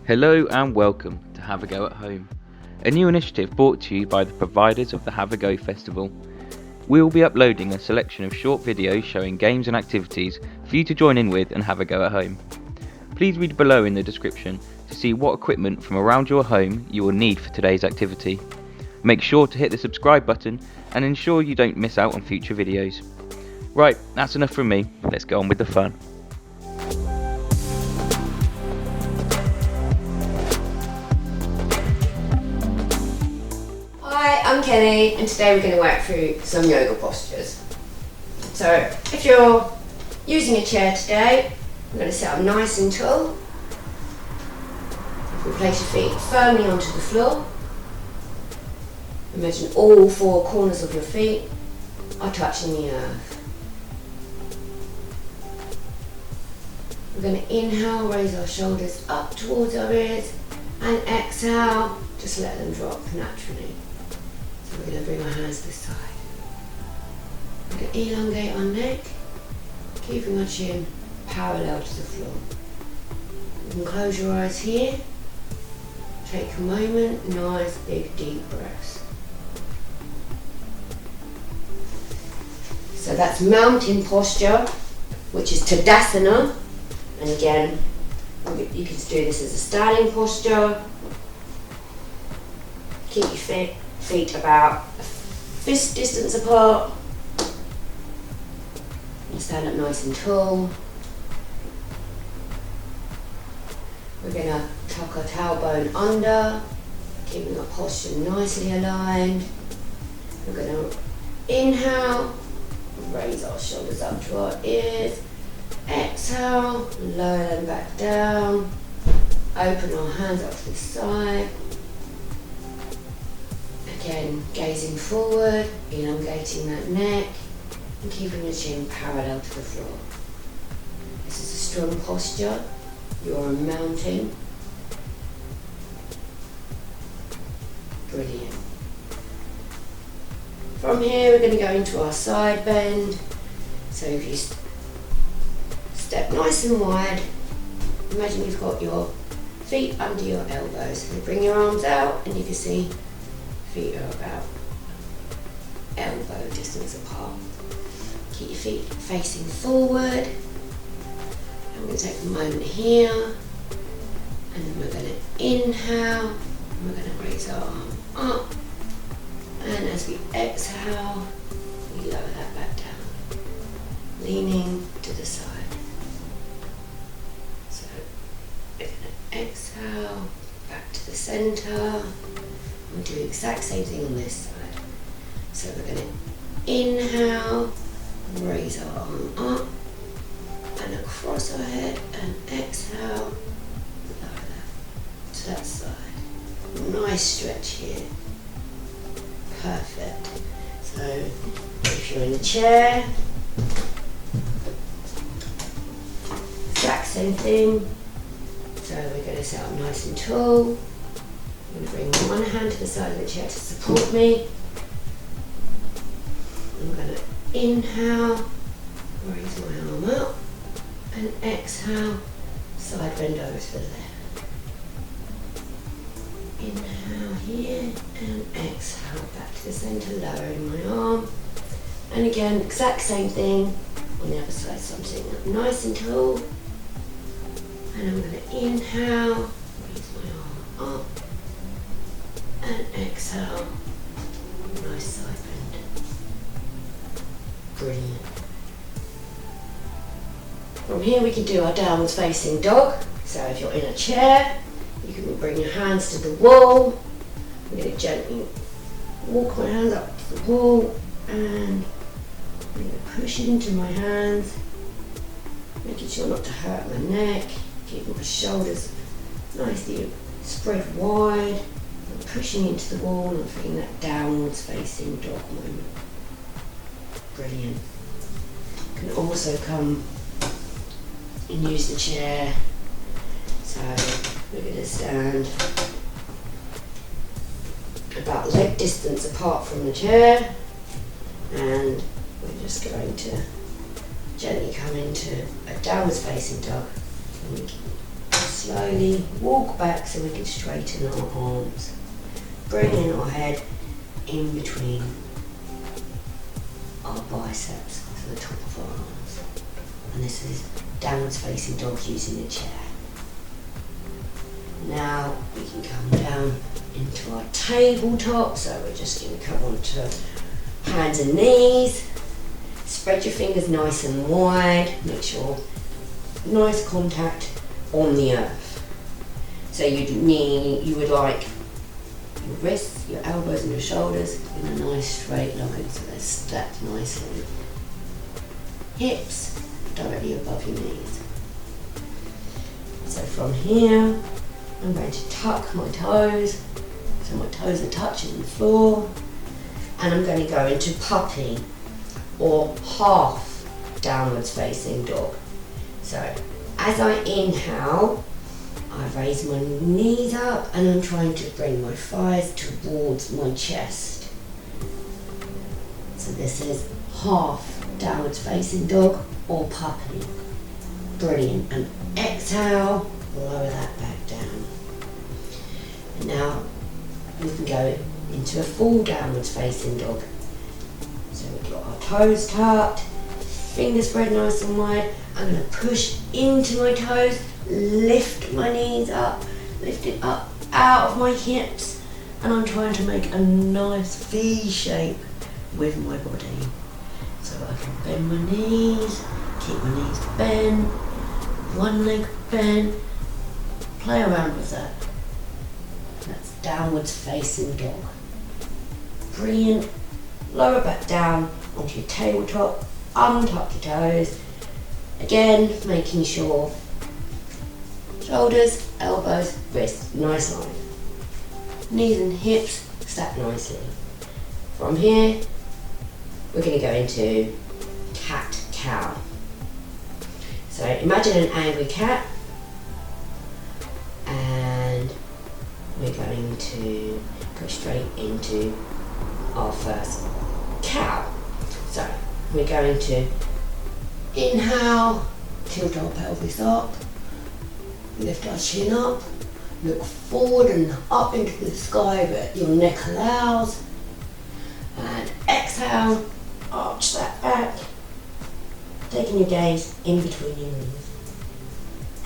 Hello and welcome to Have a Go at Home, a new initiative brought to you by the providers of the Have a Go Festival. We will be uploading a selection of short videos showing games and activities for you to join in with and have a go at home. Please read below in the description to see what equipment from around your home you will need for today's activity. Make sure to hit the subscribe button and ensure you don't miss out on future videos. Right, that's enough from me, let's go on with the fun. Hi, I'm Kenny, and today we're going to work through some yoga postures. So if you're using a chair today, we're going to sit up nice and tall. You place your feet firmly onto the floor. Imagine all four corners of your feet are touching the earth. We're going to inhale, raise our shoulders up towards our ears, and exhale, just let them drop naturally. So we're going to bring our hands to the side. We're going to elongate our neck, keeping our chin parallel to the floor. You can close your eyes here. Take a moment, nice big deep breaths. So that's mountain posture, which is Tadasana. And again, you can do this as a standing posture. Keep your feet about a fist distance apart. And stand up nice and tall. We're going to tuck our tailbone under, keeping our posture nicely aligned. We're going to inhale, raise our shoulders up to our ears. Exhale, lower them back down. Open our hands up to the side. Again, gazing forward, elongating that neck, and keeping the chin parallel to the floor. This is a strong posture. You're a mountain. Brilliant. From here, we're going to go into our side bend. So if you step nice and wide, imagine you've got your feet under your elbows. You bring your arms out, and you can see feet are about elbow distance apart. Keep your feet facing forward. And we're going to take a moment here, and then we're going to inhale, and we're going to raise our arm up, and as we exhale, we lower that back down, leaning to the side. So we're going to exhale, back to the centre. We'll do the exact same thing on this side. So we're going to inhale, raise our arm up and across our head, and exhale, lower that to that side. Nice stretch here. Perfect. So if you're in a chair, exact same thing. So we're going to sit up nice and tall. I'm going to bring one hand to the side of the chair to support me. I'm going to inhale, raise my arm up, and exhale, side bend over to the left. Inhale here, and exhale back to the centre, lowering my arm. And again, exact same thing on the other side. So I'm sitting up nice and tall, and I'm going to inhale, raise my arm up, and exhale, nice side bend. Brilliant. From here we can do our downwards facing dog. So if you're in a chair, you can bring your hands to the wall. I'm going to gently walk my hands up to the wall, and I'm going to push into my hands, making sure not to hurt my neck, keeping my shoulders nicely spread wide. I'm pushing into the wall and feeling that downwards facing dog moment. Brilliant. You can also come and use the chair. So we're going to stand about leg distance apart from the chair, and we're just going to gently come into a downwards facing dog. And we can slowly walk back so we can straighten our arms. Bring in our head in between our biceps to the top of our arms. And this is downwards facing dog using a chair. Now we can come down into our tabletop, so we're just going to come onto hands and knees. Spread your fingers nice and wide, make sure nice contact on the earth. So you would like your wrists, your elbows and your shoulders in a nice straight line, so they're stacked nicely. Hips directly above your knees. So from here, I'm going to tuck my toes, so my toes are touching the floor, and I'm going to go into puppy, or half downwards facing dog. So as I inhale, I raise my knees up and I'm trying to bring my thighs towards my chest. So this is half downwards facing dog or puppy. Brilliant. And exhale, lower that back down. And now we can go into a full downwards facing dog. So we've got our toes tucked, fingers spread nice and wide. I'm going to push into my toes, lift my knees up, lift it up out of my hips, and I'm trying to make a nice V shape with my body. So I can bend my knees, keep my knees bent, one leg bent, play around with that. That's downwards facing dog. Brilliant. Lower back down onto your tabletop, untuck your toes. Again, making sure shoulders, elbows, wrists, nice line. Knees and hips stack nicely. From here, we're going to go into cat-cow. So imagine an angry cat, and we're going to go straight into our first cow. So we're going to inhale, tilt our pelvis up, lift our chin up, look forward and up into the sky but your neck allows, and exhale, arch that back, taking your gaze in between your knees,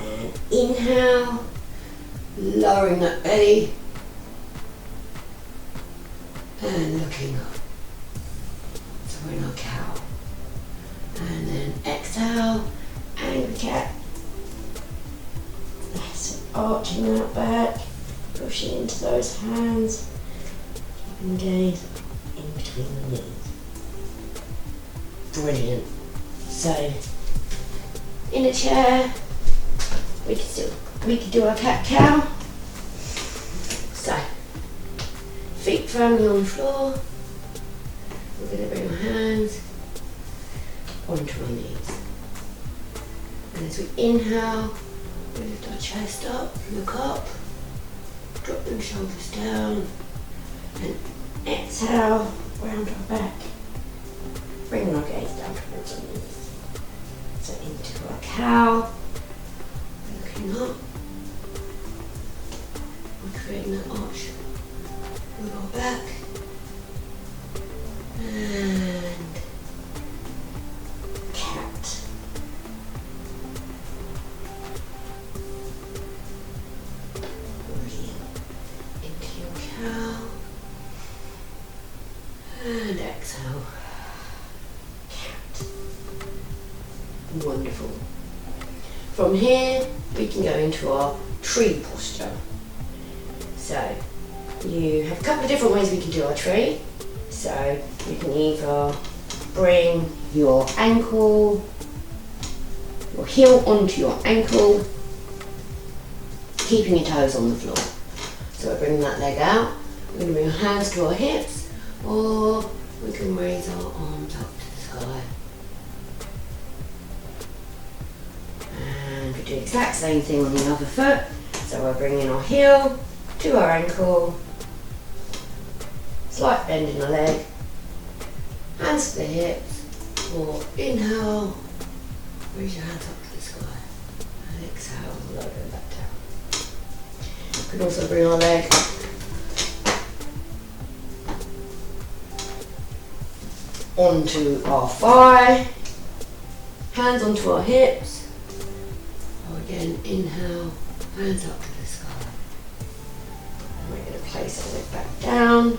and inhale, lowering that belly and looking up. So we're in our cow. And then exhale, angry cat. That's it, arching that back, pushing into those hands, keeping the gaze in between the knees. Brilliant. So, in a chair, we can do our cat-cow. So, feet firmly on the floor. We're going to bring our hands onto our knees. And as we inhale, we lift our chest up, look up, drop them shoulders down, and exhale, round our back, bring our gaze down towards our knees. So into our cow, looking up, we're creating that arch with our back, and cat. Brilliant. Into your cow, and exhale, cat. Wonderful. From here, we can go into our tree posture. So, you have a couple of different ways we can do our tree. So, you can either bring your ankle, your heel onto your ankle, keeping your toes on the floor. So we're bringing that leg out, we're going to bring our hands to our hips, or we can raise our arms up to the sky. And we do the exact same thing on the other foot. So we're bringing our heel to our ankle, slight bend in the leg, hands to the hips, or inhale, raise your hands up to the sky, and exhale, lower them back down. We can also bring our leg onto our thigh, hands onto our hips. So again, inhale, hands up to the sky. And we're going to place our leg back down.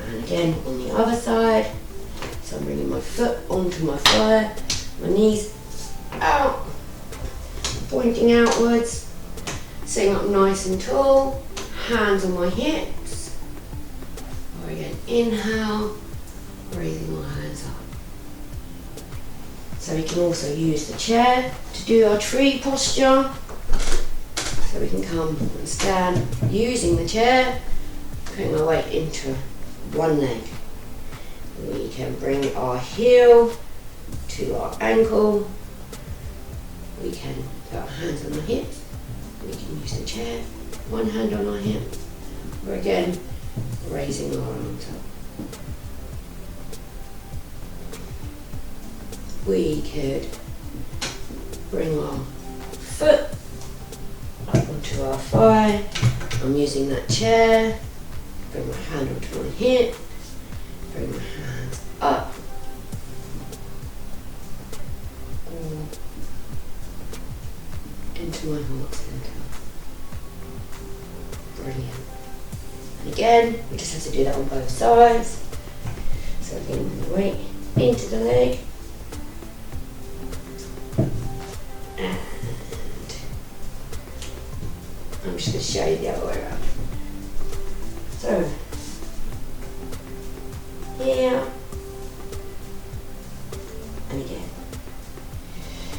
And again, on the other side. So I'm bringing my foot onto my thigh, my knees out, pointing outwards, sitting up nice and tall, hands on my hips. Or again, inhale, raising my hands up. So we can also use the chair to do our tree posture. So we can come and stand using the chair, putting our weight into one leg. We can bring our heel to our ankle. We can put our hands on our hips. We can use the chair, one hand on our hip. Or again, raising our arms up. We could bring our foot up onto our thigh. I'm using that chair. Bring my hand onto my hip. Bring my hands up. Or into my heart centre. Brilliant. And again, we just have to do that on both sides. So bring the weight into the leg. And I'm just going to show you the other way around. So, here and again.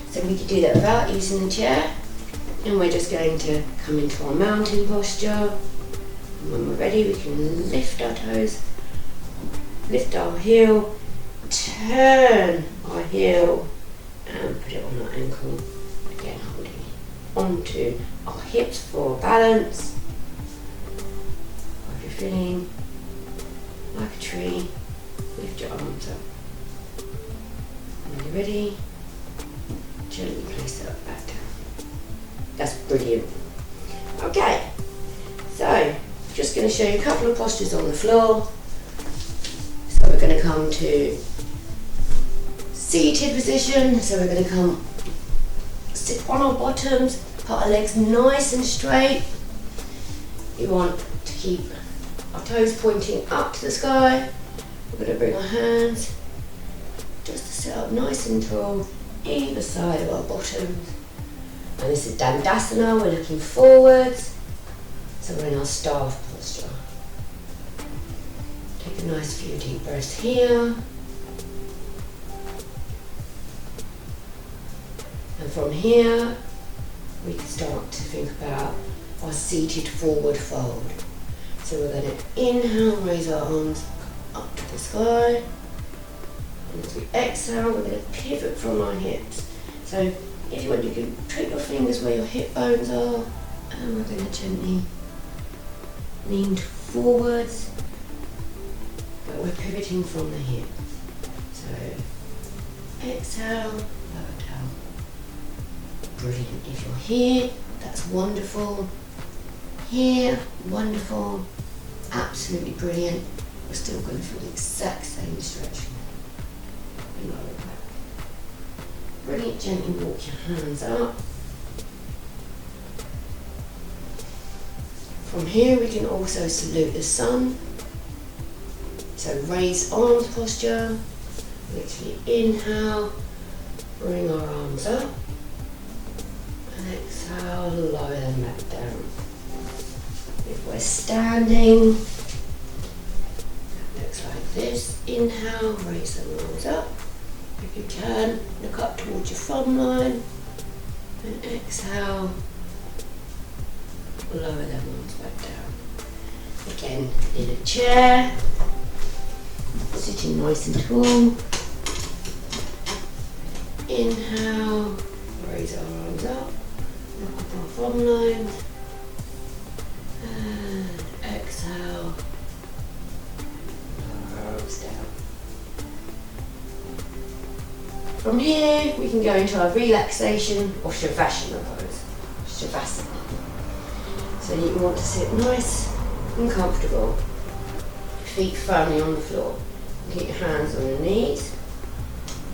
So we could do that without using the chair, and we're just going to come into our mountain posture. And when we're ready, we can lift our toes, lift our heel, turn our heel, and put it on our ankle. Again, holding it onto our hips for balance. If you're feeling like a tree, lift your arms up. When you're ready, gently place it back down. That's brilliant. Okay, so just going to show you a couple of postures on the floor. So we're going to come to seated position. So we're going to come sit on our bottoms, put our legs nice and straight. You want to keep our toes pointing up to the sky. We're going to bring our hands just to sit up nice and tall, either side of our bottoms. And this is Dandasana, we're looking forwards. So we're in our staff posture. Take a nice few deep breaths here. And from here, we can start to think about our seated forward fold. So we're going to inhale, raise our arms up to the sky. And as we exhale, we're going to pivot from our hips. So if you want, you can put your fingers where your hip bones are, and we're going to gently lean forwards, but we're pivoting from the hip. So exhale, lower down. Brilliant. If you're here, that's wonderful. Here, wonderful. Absolutely brilliant. We're still going to feel the exact same stretch. Lower back. Brilliant. Gently walk your hands up. From here we can also salute the sun. So raise arms posture. Literally inhale, bring our arms up. And exhale, lower them back down. If we're standing, that looks like this. Inhale, raise the arms up. If you can, look up towards your thumb line. And exhale, lower them arms back down. Again, in a chair, sitting nice and tall. Inhale, raise our arms up, look up our thumb lines. And exhale, lower our arms down. From here, we can go into our relaxation or Shavasana pose. Shavasana. So you want to sit nice and comfortable, feet firmly on the floor. Keep your hands on your knees,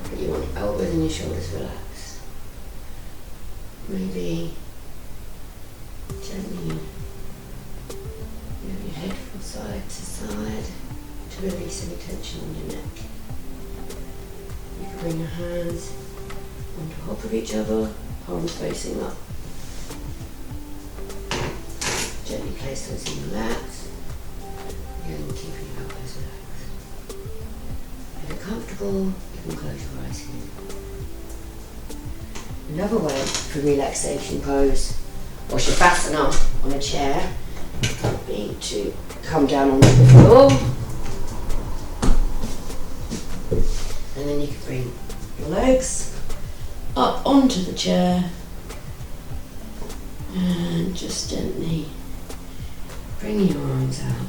but you want your elbows and your shoulders relaxed. Maybe gently move your head from side to side to release any tension on your neck. You can bring your hands on top of each other, palms facing up. Gently place those in your laps. Again, keeping your elbows relaxed. If you're comfortable, you can close your eyes here. Another way for relaxation pose or Shavasana on a chair would be to come down onto the floor, and then you can bring your legs up onto the chair and just gently bring your arms out.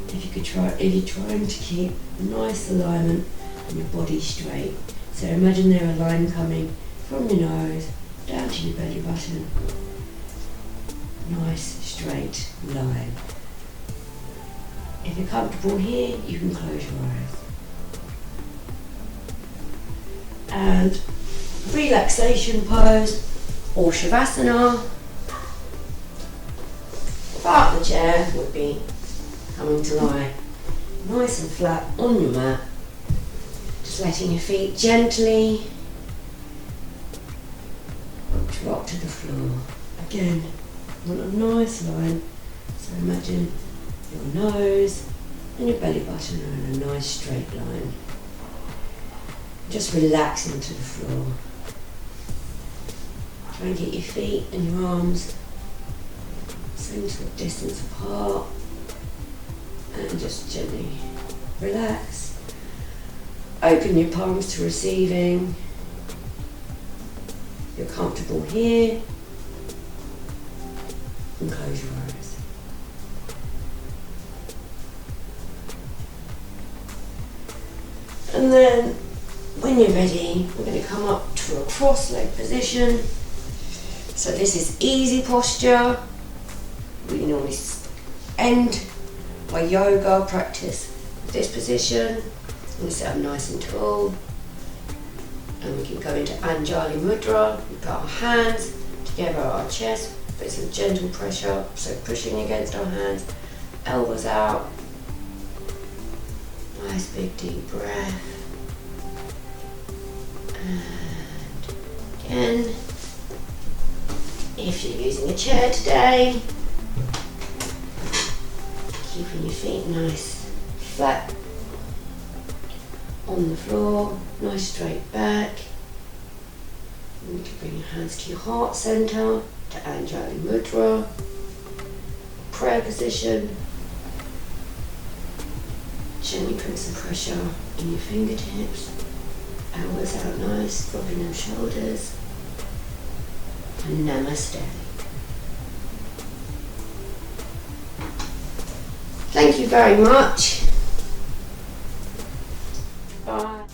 If you're trying to keep a nice alignment and your body straight, so imagine there a line coming from your nose down to your belly button. Nice straight line. If you're comfortable here, you can close your eyes. And relaxation pose or Shavasana, part of the chair would be coming to lie nice and flat on your mat, just letting your feet gently drop to the floor. Again, want a nice line, so imagine your nose and your belly button are in a nice straight line. Just relax into the floor. Try and get your feet and your arms same sort of distance apart, and just gently relax. Open your palms to receiving. If you're comfortable here, and close your eyes. And then when you're ready, we're going to come up to a cross-leg position. So this is easy posture. We normally end my yoga practice with this position. We sit up nice and tall. And we can go into Anjali Mudra. We put our hands together at our chest, put some gentle pressure, so pushing against our hands, elbows out. Nice big deep breath. And again, if you're using a chair today, keeping your feet nice flat on the floor, nice straight back. You need to bring your hands to your heart center, to Anjali Mudra, prayer position. Gently put some pressure in your fingertips, elbows out nice, dropping them shoulders. And namaste. Thank you very much. Bye.